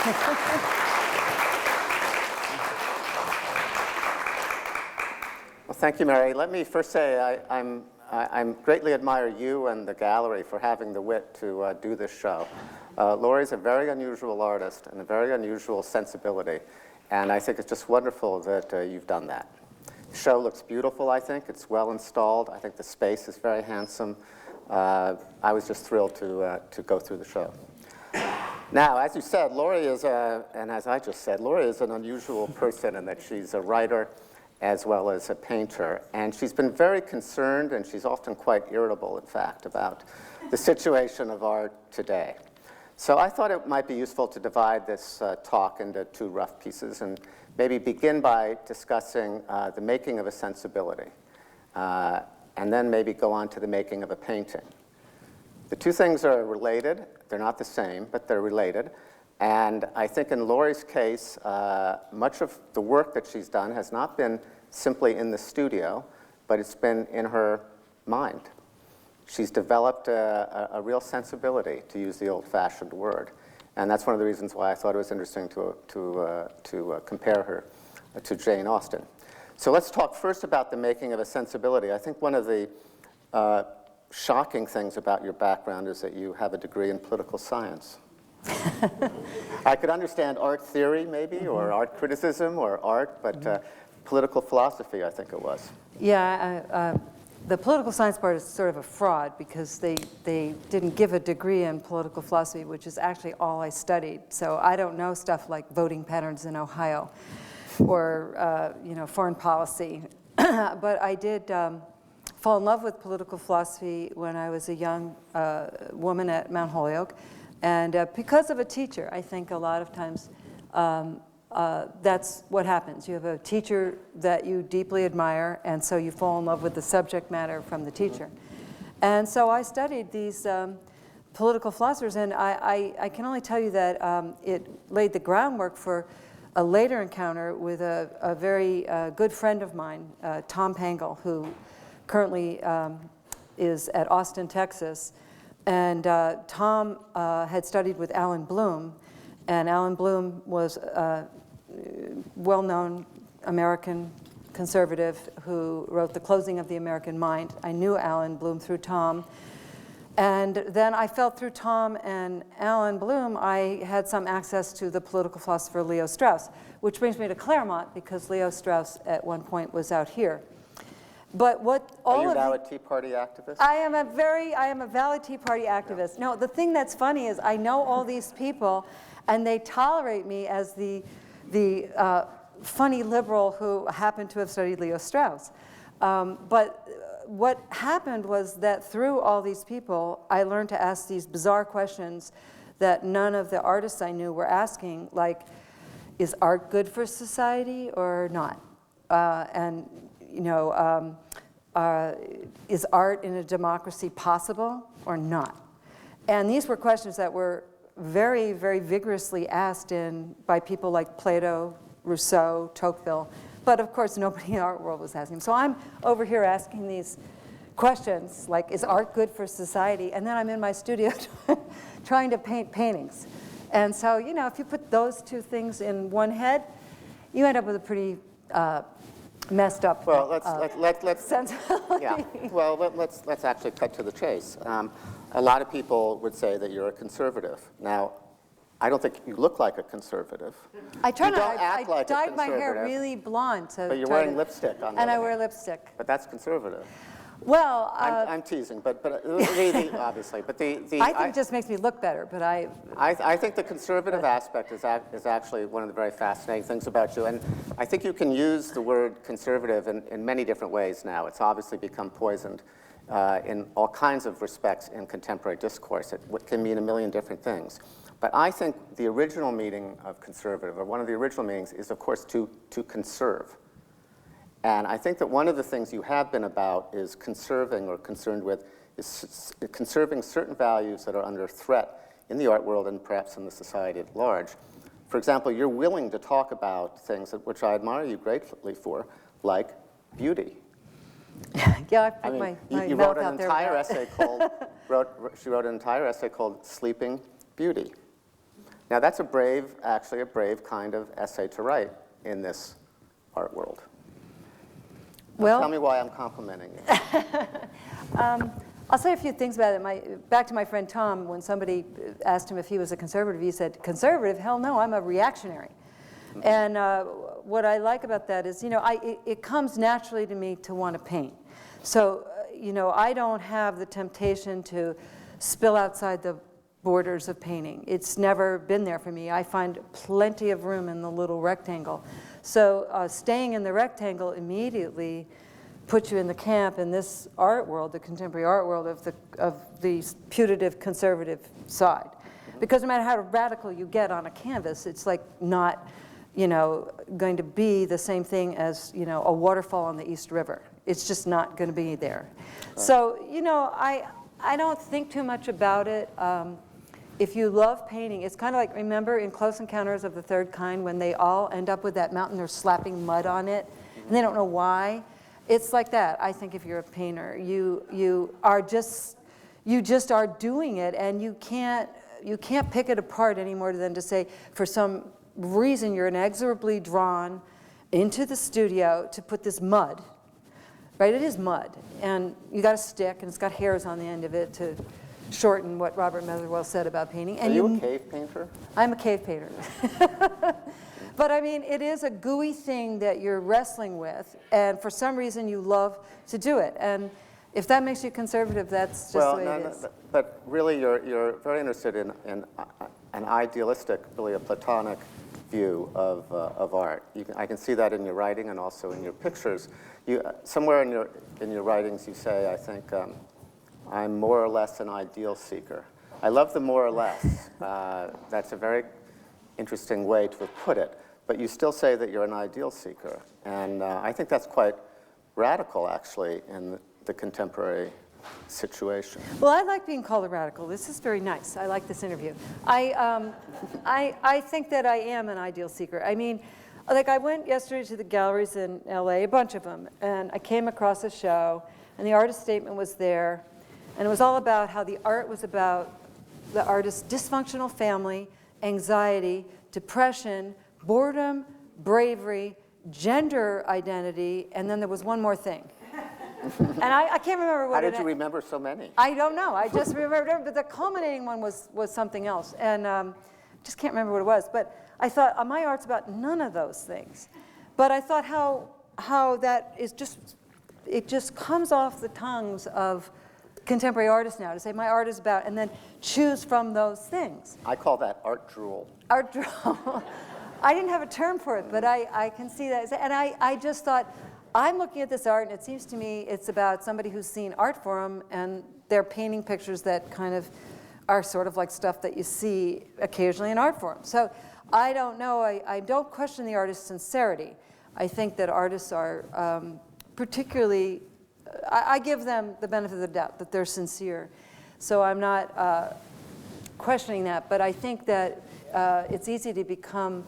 Well, thank you, Mary. Let me first say I greatly admire you and the gallery for having the wit to do this show. Laurie's a very unusual artist and a very unusual sensibility, and I think it's just wonderful that you've done that. The show looks beautiful, I think. It's well installed. I think the space is very handsome. I was just thrilled to go through the show. Now, as you said, Laurie is, and as I just said, Laurie is an unusual person in that she's a writer as well as a painter. And she's been very concerned, and she's often quite irritable, in fact, about the situation of art today. So I thought it might be useful to divide this talk into two rough pieces and maybe begin by discussing the making of a sensibility, and then maybe go on to the making of a painting. The two things are related. They're not the same, but they're related. And I think in Laurie's case, much of the work that she's done has not been simply in the studio, but it's been in her mind. She's developed a real sensibility, to use the old-fashioned word. And that's one of the reasons why I thought it was interesting to compare her to Jane Austen. So let's talk first about the making of a sensibility. I think one of the shocking things about your background is that you have a degree in political science. I could understand art theory, maybe, or art criticism, or art, but political philosophy, I think it was. Yeah, the political science part is sort of a fraud because they didn't give a degree in political philosophy, which is actually all I studied. So I don't know stuff like voting patterns in Ohio or foreign policy. But I did fall in love with political philosophy when I was a young woman at Mount Holyoke. And because of a teacher, I think a lot of times that's what happens. You have a teacher that you deeply admire, and so you fall in love with the subject matter from the teacher. And so I studied these political philosophers, and I can only tell you that it laid the groundwork for a later encounter with a very good friend of mine, Tom Pangle, who currently is at Austin, Texas. And Tom had studied with Alan Bloom, and Alan Bloom was a well-known American conservative who wrote The Closing of the American Mind. I knew Alan Bloom through Tom. And then I felt through Tom and Alan Bloom, I had some access to the political philosopher Leo Strauss, which brings me to Claremont, because Leo Strauss at one point was out here. But what all Are you of now a Tea Party activist? I am a valid Tea Party activist. No, the thing that's funny is I know all these people, and they tolerate me as the funny liberal who happened to have studied Leo Strauss. But what happened was that through all these people, I learned to ask these bizarre questions that none of the artists I knew were asking, like, is art good for society or not? Is art in a democracy possible or not? And these were questions that were very, very vigorously asked by people like Plato, Rousseau, Tocqueville, but of course nobody in the art world was asking them. So I'm over here asking these questions like, is art good for society? And then I'm in my studio trying to paint paintings. And so, if you put those two things in one head, you end up with a pretty messed up. Well, let's sensibility. Yeah. Well, let's actually cut to the chase. A lot of people would say that you're a conservative. Now, I don't think you look like a conservative. I try you don't not. act I like a dyed my hair conservative, really blonde to. But you're wearing lipstick on. And I wear lipstick. But that's conservative. Well, I'm teasing, but obviously, but I think it just makes me look better. But I think the conservative aspect is actually one of the very fascinating things about you, and I think you can use the word conservative in many different ways now. It's obviously become poisoned in all kinds of respects in contemporary discourse. It can mean a million different things. But I think the original meaning of conservative, or one of the original meanings, is of course to conserve. And I think that one of the things you have been about is conserving, or concerned with, is conserving certain values that are under threat in the art world and perhaps in the society at large. For example, you're willing to talk about things which I admire you greatly for, like beauty. Yeah, I put my you mouth wrote an out there entire essay called, she wrote an entire essay called Sleeping Beauty. Now that's actually a brave kind of essay to write in this art world. Well, tell me why I'm complimenting you. I'll say a few things about it. Back to my friend Tom, when somebody asked him if he was a conservative, he said, "Conservative? Hell no, I'm a reactionary." Mm-hmm. And what I like about that is, it comes naturally to me to want to paint. So, I don't have the temptation to spill outside the borders of painting. It's never been there for me. I find plenty of room in the little rectangle. So staying in the rectangle immediately puts you in the camp in this art world, the contemporary art world of the putative conservative side. Because no matter how radical you get on a canvas, it's like not, going to be the same thing as, a waterfall on the East River. It's just not going to be there. Right. So, I don't think too much about it. If you love painting, it's kind of like, remember in Close Encounters of the Third Kind when they all end up with that mountain, they're slapping mud on it, and they don't know why? It's like that, I think, if you're a painter. You just are doing it, and you can't pick it apart any more than to say, for some reason, you're inexorably drawn into the studio to put this mud, right? It is mud, and you got a stick, and it's got hairs on the end of it to shorten what Robert Motherwell said about painting. And are you a cave painter? I'm a cave painter. But I mean, it is a gooey thing that you're wrestling with, and for some reason you love to do it. And if that makes you conservative, that's just the way it is. But really, you're very interested in an idealistic, really a Platonic view of art. I can see that in your writing and also in your pictures. Somewhere in your writings, you say, I think, I'm more or less an ideal seeker. I love the more or less. That's a very interesting way to have put it. But you still say that you're an ideal seeker. And I think that's quite radical, actually, in the contemporary situation. Well, I like being called a radical. This is very nice. I like this interview. I think that I am an ideal seeker. I mean, like I went yesterday to the galleries in LA, a bunch of them, and I came across a show, and the artist statement was there, and it was all about how the art was about the artist's dysfunctional family, anxiety, depression, boredom, bravery, gender identity, and then there was one more thing. And I can't remember what. How did you remember so many? I don't know. I just remembered, but the culminating one was something else, and just can't remember what it was. But I thought my art's about none of those things. But I thought how that is it just comes off the tongues of contemporary artists now to say my art is about, and then choose from those things. I call that art drool. Art drool. I didn't have a term for it, but I can see that. And I just thought, I'm looking at this art, and it seems to me it's about somebody who's seen art forum, and they're painting pictures that kind of are sort of like stuff that you see occasionally in art forum. So I don't know. I don't question the artist's sincerity. I think that artists are particularly, I give them the benefit of the doubt that they're sincere. So I'm not questioning that, but I think that it's easy to become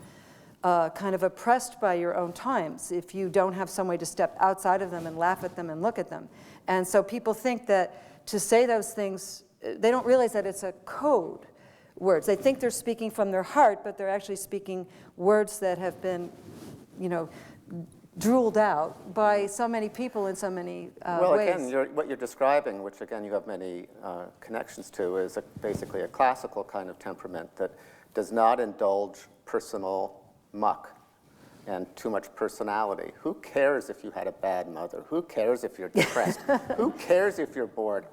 kind of oppressed by your own times if you don't have some way to step outside of them and laugh at them and look at them. And so people think that to say those things, they don't realize that it's a code words. They think they're speaking from their heart, but they're actually speaking words that have been, drooled out by so many people in so many well, ways. Again, what you're describing, which again you have many connections to, is basically a classical kind of temperament that does not indulge personal muck and too much personality. Who cares if you had a bad mother? Who cares if you're depressed? Who cares if you're bored?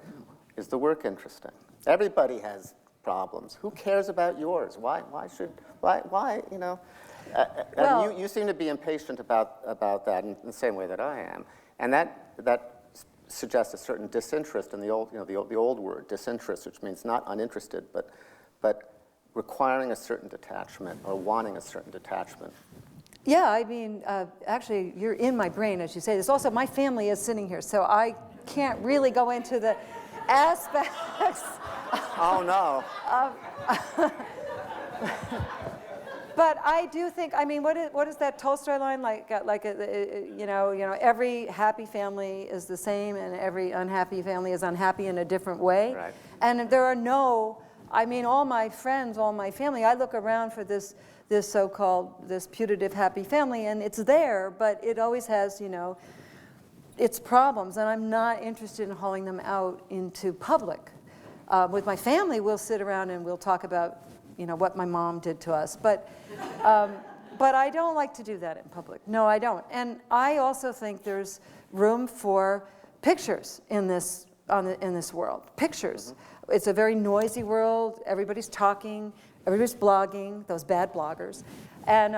Is the work interesting? Everybody has problems. Who cares about yours? Why, Well, you seem to be impatient about that in the same way that I am. And that suggests a certain disinterest in the old word, disinterest, which means not uninterested, but requiring a certain detachment or wanting a certain detachment. Yeah, I mean, actually, you're in my brain as you say this. Also, my family is sitting here, so I can't really go into the aspects. Oh, no. But I do think, I mean, what is that Tolstoy line? Every happy family is the same, and every unhappy family is unhappy in a different way. Right. And there are no I mean, all my friends, all my family, I look around for this so-called, this putative happy family, and it's there, but it always has, you know, its problems, and I'm not interested in hauling them out into public. With my family, we'll sit around and we'll talk about, you know, what my mom did to us, but I don't like to do that in public. No, I don't. And I also think there's room for pictures in this world. Pictures. Mm-hmm. It's a very noisy world. Everybody's talking. Everybody's blogging. Those bad bloggers, and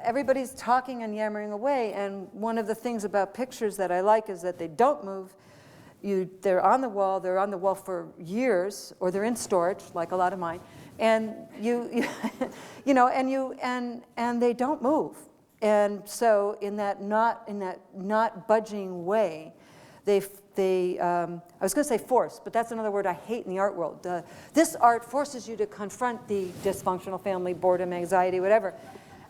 everybody's talking and yammering away. And one of the things about pictures that I like is that they don't move. They're on the wall. They're on the wall for years, or they're in storage, like a lot of mine. And you know, and they don't move. And so in that not budging way, I was going to say force, but that's another word I hate in the art world. This art forces you to confront the dysfunctional family, boredom, anxiety, whatever.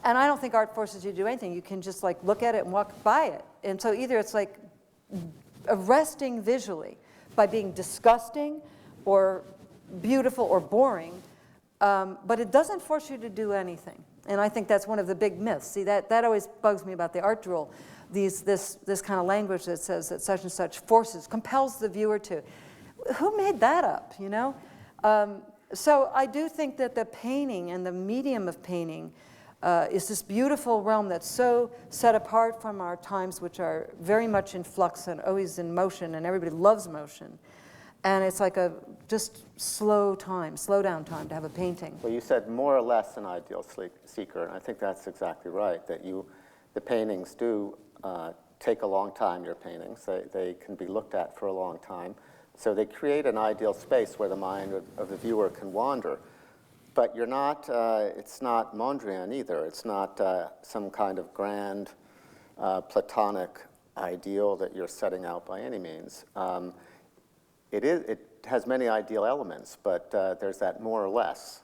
And I don't think art forces you to do anything. You can just like look at it and walk by it. And so either it's like arresting visually by being disgusting or beautiful or boring, but it doesn't force you to do anything. And I think that's one of the big myths. See, that always bugs me about the art drool. This kind of language that says that such and such forces, compels the viewer to. Who made that up, you know? So I do think that the painting and the medium of painting is this beautiful realm that's so set apart from our times, which are very much in flux and always in motion, and everybody loves motion. And it's like a just slow down time to have a painting. Well, you said more or less an ideal seeker, and I think that's exactly right, that the paintings do take a long time, your paintings. They can be looked at for a long time. So they create an ideal space where the mind of the viewer can wander. But you're not, it's not Mondrian either. It's not some kind of grand Platonic ideal that you're setting out by any means. It has many ideal elements, but there's that more or less.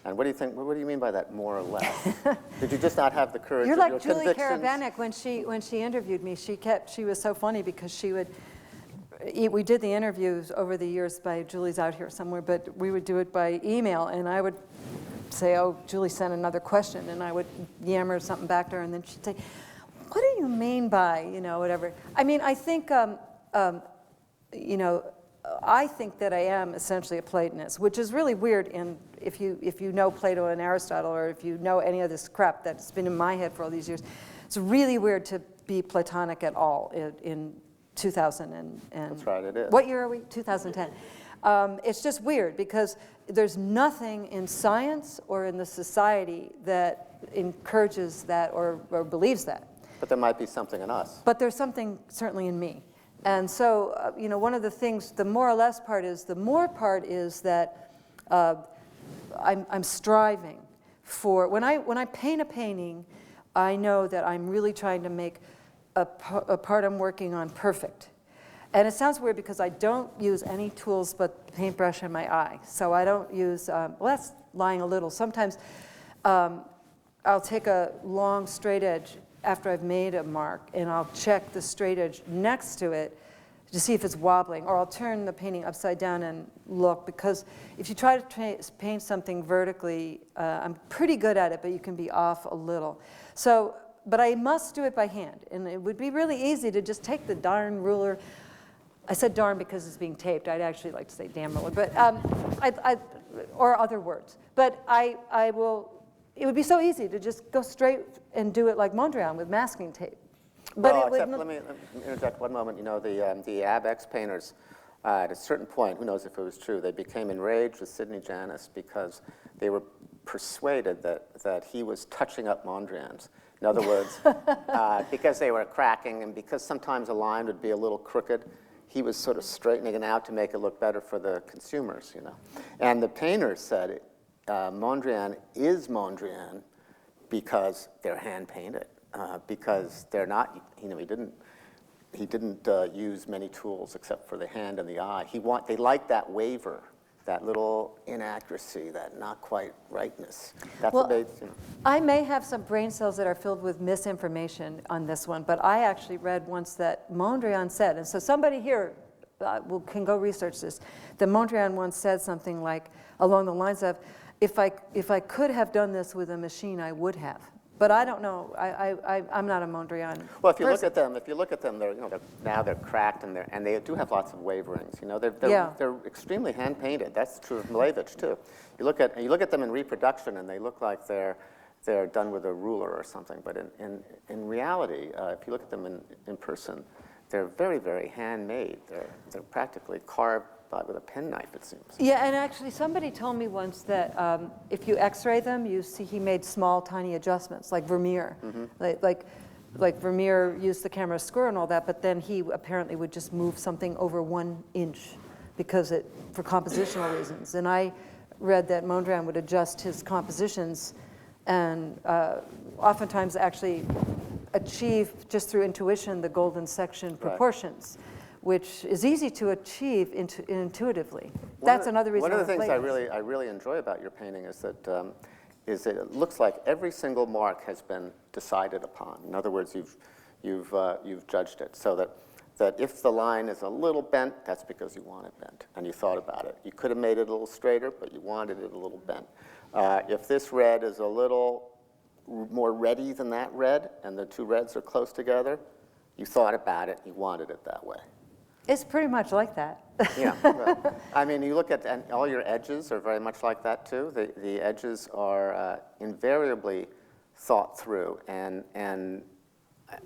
And what do you think? What do you mean by that, more or less? Did you just not have the courage You're of like your Julie convictions? Karavanek when she interviewed me. She was so funny because she would. We did the interviews over the years by Julie's out here somewhere, but we would do it by email, and I would say, "Oh, Julie sent another question," and I would yammer something back to her, and then she'd say, "What do you mean by, you know, whatever?" I mean, I think, you know. I think that I am essentially a Platonist, which is really weird if you know Plato and Aristotle, or if you know any of this crap that's been in my head for all these years. It's really weird to be Platonic at all in 2000 and That's right, it is. What year are we? 2010. It's just weird because there's nothing in science or in the society that encourages that or believes that. But there might be something in us. But there's something certainly in me. And so, you know, one of the things, the more or less part is, the more part is that I'm striving for, when I paint a painting, I know that I'm really trying to make a part I'm working on perfect. And it sounds weird because I don't use any tools but the paintbrush and my eye. So I don't use, well, that's lying a little. Sometimes I'll take a long straight edge after I've made a mark, and I'll check the straight edge next to it to see if it's wobbling, or I'll turn the painting upside down and look, because if you try to paint something vertically, I'm pretty good at it, but you can be off a little. So, but I must do it by hand, and it would be really easy to just take the darn ruler. I said darn because it's being taped. I'd actually like to say damn ruler, but or other words. But I will. It would be so easy to just go straight and do it like Mondrian with masking tape. But well, except, let me interject one moment. You know, the Abex painters, at a certain point, who knows if it was true, they became enraged with Sidney Janis because they were persuaded that he was touching up Mondrian's. In other words, because they were cracking and because sometimes a line would be a little crooked, he was sort of straightening it out to make it look better for the consumers, you know. And the painters said, Mondrian is Mondrian because they're hand painted, because they're not. You know, he didn't use many tools except for the hand and the eye. They liked that waver, that little inaccuracy, that not quite rightness. That's well, what they. You know. I may have some brain cells that are filled with misinformation on this one, but I actually read once that Mondrian said, and so somebody here can go research this, that Mondrian once said something like, along the lines of, if I could have done this with a machine, I would have. But I don't know. I'm not a Mondrian. Well, if you look at them, now they're cracked and they do have lots of waverings. They're extremely hand painted. That's true of Malevich too. You look at them in reproduction and they look like they're done with a ruler or something. But in reality, if you look at them in person, they're very, very handmade. They're practically carved with a penknife, it seems. Yeah, and actually somebody told me once that if you x-ray them, you see he made small, tiny adjustments, like Vermeer. Like Vermeer used the camera square and all that, but then he apparently would just move something over 1 inch for compositional reasons. And I read that Mondrian would adjust his compositions and oftentimes actually achieve, just through intuition, the golden section proportions. Right. Which is easy to achieve intuitively. That's another reason. One of the things I really enjoy about your painting is that it looks like every single mark has been decided upon. In other words, you've judged it, so that if the line is a little bent, that's because you want it bent and you thought about it. You could have made it a little straighter, but you wanted it a little bent. If this red is a little more reddy than that red, and the two reds are close together, you thought about it. You wanted it that way. It's pretty much like that. Yeah. Right. I mean, you look at, and all your edges are very much like that too. The edges are invariably thought through, and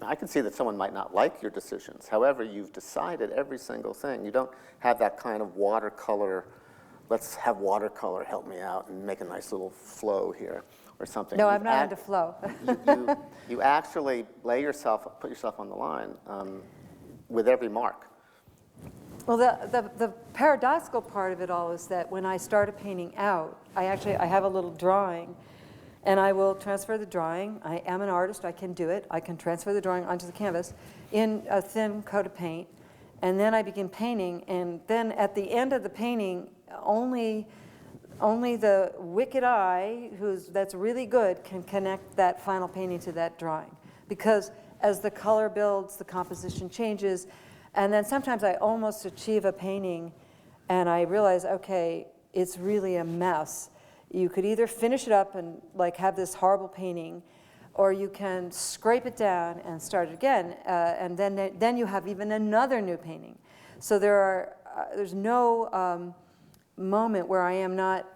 I can see that someone might not like your decisions. However, you've decided every single thing. You don't have that kind of watercolor, let's have watercolor help me out and make a nice little flow here or something. No, I'm not into flow. you actually put yourself on the line with every mark. Well, the paradoxical part of it all is that when I start a painting out, I have a little drawing, and I will transfer the drawing. I am an artist, I can do it. I can transfer the drawing onto the canvas in a thin coat of paint, and then I begin painting, and then at the end of the painting, only the wicked eye, that's really good, can connect that final painting to that drawing. Because as the color builds, the composition changes, and then sometimes I almost achieve a painting and I realize, okay, it's really a mess. You could either finish it up and have this horrible painting, or you can scrape it down and start it again, and then you have even another new painting. So there's no moment where I am not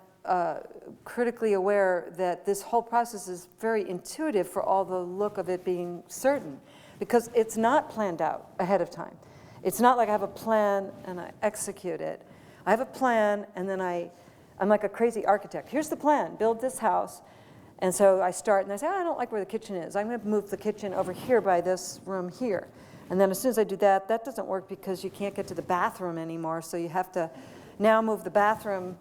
critically aware that this whole process is very intuitive for all the look of it being certain, because it's not planned out ahead of time. It's not like I have a plan and I execute it. I have a plan, and then I'm like a crazy architect. Here's the plan, build this house. And so I start and I say, I don't like where the kitchen is. I'm going to move the kitchen over here by this room here. And then as soon as I do that, that doesn't work because you can't get to the bathroom anymore, so you have to now move the bathroom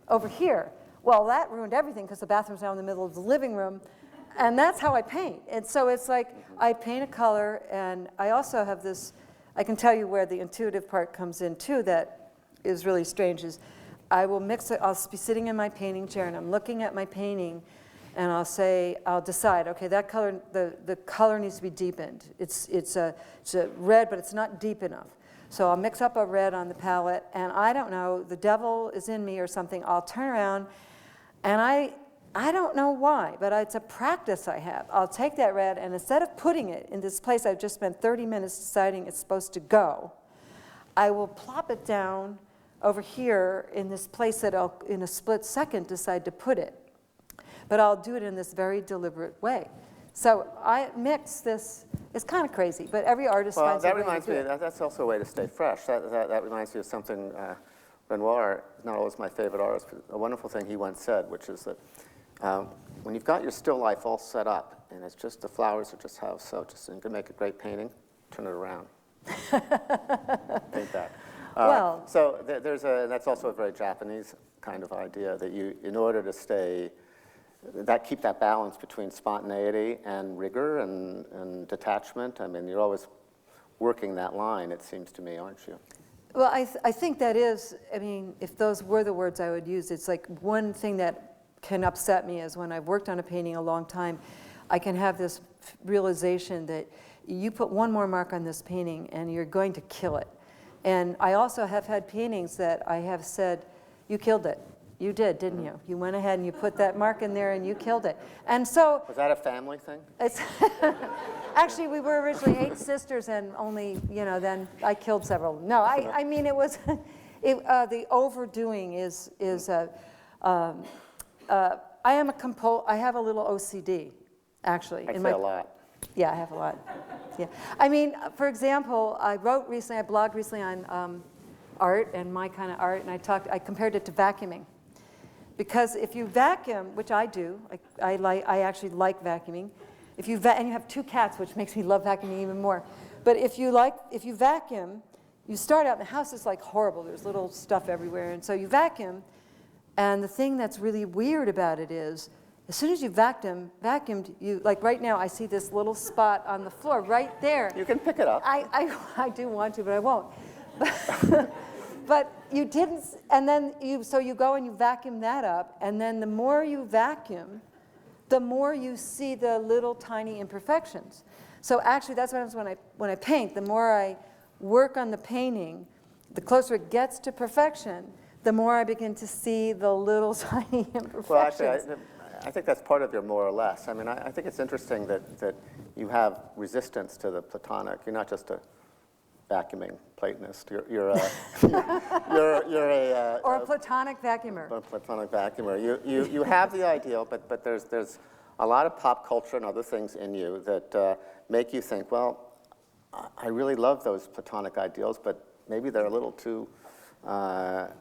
over here. Well, that ruined everything because the bathroom's now in the middle of the living room. And that's how I paint. And so it's like I paint a color, and I also have this, I can tell you where the intuitive part comes in too that is really strange, is I will mix it, I'll be sitting in my painting chair and I'm looking at my painting, and I'll decide, okay, that color, the color needs to be deepened. It's a red, but it's not deep enough. So I'll mix up a red on the palette, and I don't know, the devil is in me or something. I'll turn around, and I don't know why, but it's a practice I have. I'll take that red, and instead of putting it in this place I've just spent 30 minutes deciding it's supposed to go, I will plop it down over here in this place that I'll, in a split second, decide to put it. But I'll do it in this very deliberate way. So I mix this. It's kind of crazy, but every artist finds a way to do it. Well, that reminds me, that's also a way to stay fresh. That reminds me of something, Renoir, not always my favorite artist, but a wonderful thing he once said, which is that when you've got your still life all set up, and it's just the flowers are just how so, just going to make a great painting, turn it around. Paint that. Well, so that's also a very Japanese kind of idea, that you, in order to stay, keep that balance between spontaneity and rigor and detachment. I mean, you're always working that line, it seems to me, aren't you? Well, I think that is, I mean, if those were the words I would use, it's like one thing that can upset me is when I've worked on a painting a long time, I can have this realization that you put one more mark on this painting and you're going to kill it. And I also have had paintings that I have said, you killed it. You did, didn't you? You went ahead and you put that mark in there and you killed it. And so... Was that a family thing? It's actually, we were originally 8 sisters and only, then I killed several. No, I mean, it was, the overdoing is I have a little OCD, actually. I'd say a lot. Yeah, I have a lot. Yeah. I mean, for example, I blogged recently on art and my kind of art, and I compared it to vacuuming. Because if you vacuum, which I do, I actually like vacuuming. And you have 2 cats, which makes me love vacuuming even more. But if you vacuum, you start out, and the house is like horrible. There's little stuff everywhere, and so you vacuum. And the thing that's really weird about it is, as soon as you vacuumed, like right now, I see this little spot on the floor right there. You can pick it up. I do want to, but I won't. But you didn't, and then so you go and you vacuum that up, and then the more you vacuum, the more you see the little tiny imperfections. So actually, that's what happens when I paint. The more I work on the painting, the closer it gets to perfection, the more I begin to see the little tiny imperfections. Well, actually, I think that's part of your more or less. I mean, I think it's interesting that you have resistance to the Platonic. You're not just a vacuuming Platonist. You're a or a Platonic vacuumer. A Platonic vacuumer. You have the ideal, but there's a lot of pop culture and other things in you that make you think, well, I really love those Platonic ideals, but maybe they're a little too. What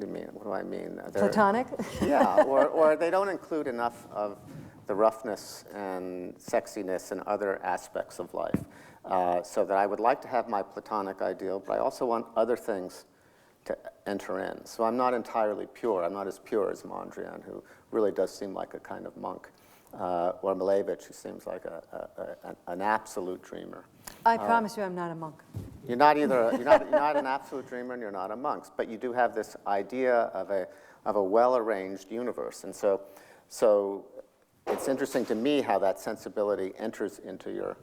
do you mean? What do I mean? Platonic? Yeah, or they don't include enough of the roughness and sexiness and other aspects of life. So that I would like to have my Platonic ideal, but I also want other things to enter in. So I'm not entirely pure. I'm not as pure as Mondrian, who really does seem like a kind of monk, or Malevich, who seems like an absolute dreamer. I promise you I'm not a monk. You're not either. You're not an absolute dreamer, and you're not a monk. But you do have this idea of a well-arranged universe, and so it's interesting to me how that sensibility enters into your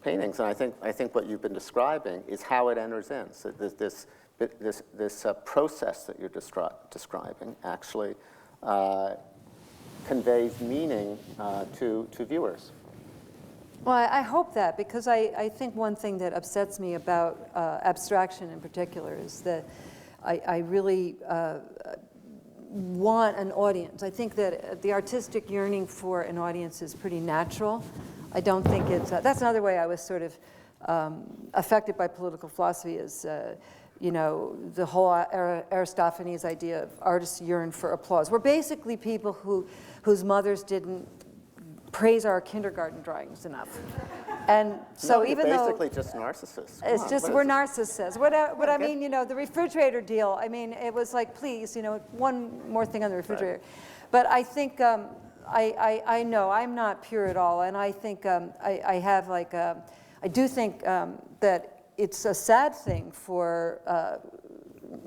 paintings, and I think what you've been describing is how it enters in. So this process that you're describing actually conveys meaning to viewers. Well, I hope that, because I think one thing that upsets me about abstraction in particular is that I really want an audience. I think that the artistic yearning for an audience is pretty natural. I don't think it's, that's another way I was sort of affected by political philosophy is, the whole Aristophanes idea of artists yearn for applause. We're basically people whose mothers didn't praise our kindergarten drawings enough. And so no, even basically though just narcissists. it's just we're narcissists. What I mean, the refrigerator deal. I mean, it was like, please, one more thing on the refrigerator. Right. But I think I know I'm not pure at all, and I think I have like I do think that it's a sad thing for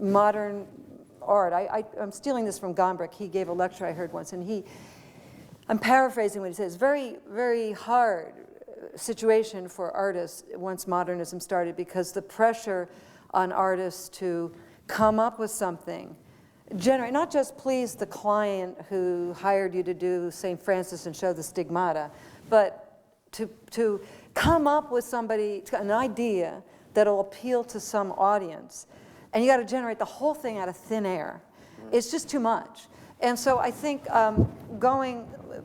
modern art. I'm stealing this from Gombrich. He gave a lecture I heard once, and I'm paraphrasing what he says. Very, very hard situation for artists once modernism started, because the pressure on artists to come up with something, generate, not just please the client who hired you to do St. Francis and show the stigmata, but to come up with an idea that'll appeal to some audience. And you got to generate the whole thing out of thin air. It's just too much. And so I think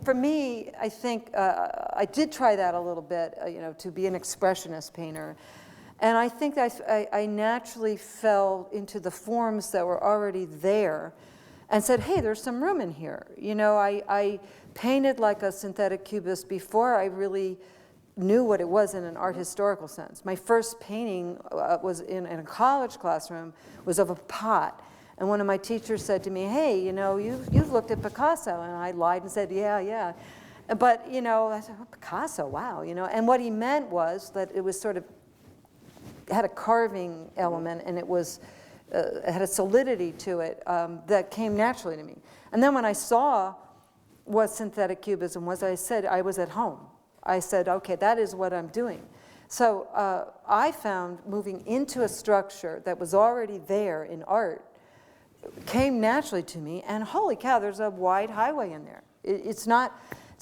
for me, I think I did try that a little bit, to be an expressionist painter. And I think I naturally fell into the forms that were already there and said, hey, there's some room in here. I painted like a synthetic cubist before I really knew what it was in an art historical sense. My first painting was in a college classroom, was of a pot. And one of my teachers said to me, hey, you've looked at Picasso. And I lied and said, yeah. But, I said, oh, Picasso, wow. And what he meant was that it was sort of, had a carving element, and it had a solidity to it that came naturally to me. And then when I saw what synthetic cubism was, I said, I was at home. I said, okay, that is what I'm doing. So I found moving into a structure that was already there in art came naturally to me, and holy cow, there's a wide highway in there. It's not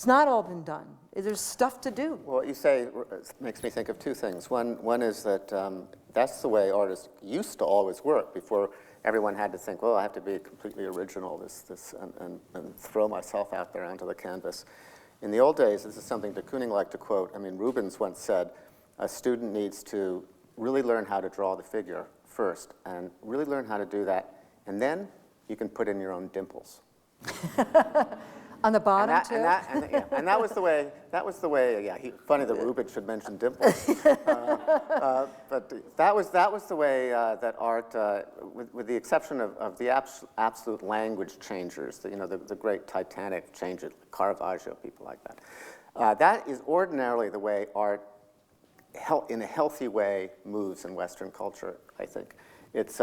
all been done. There's stuff to do. Well, what you say makes me think of two things. One is that that's the way artists used to always work before everyone had to think, well, I have to be completely original and throw myself out there onto the canvas. In the old days, this is something de Kooning liked to quote. I mean, Rubens once said, a student needs to really learn how to draw the figure first, and really learn how to do that, and then you can put in your own dimples. On the bottom, too? And that was the way, yeah, funny that Rubens should mention dimples. But that was the way that art, with the exception of the absolute language changers, the great Titanic changes, Caravaggio, people like that. That is ordinarily the way art, in a healthy way, moves in Western culture, I think. It's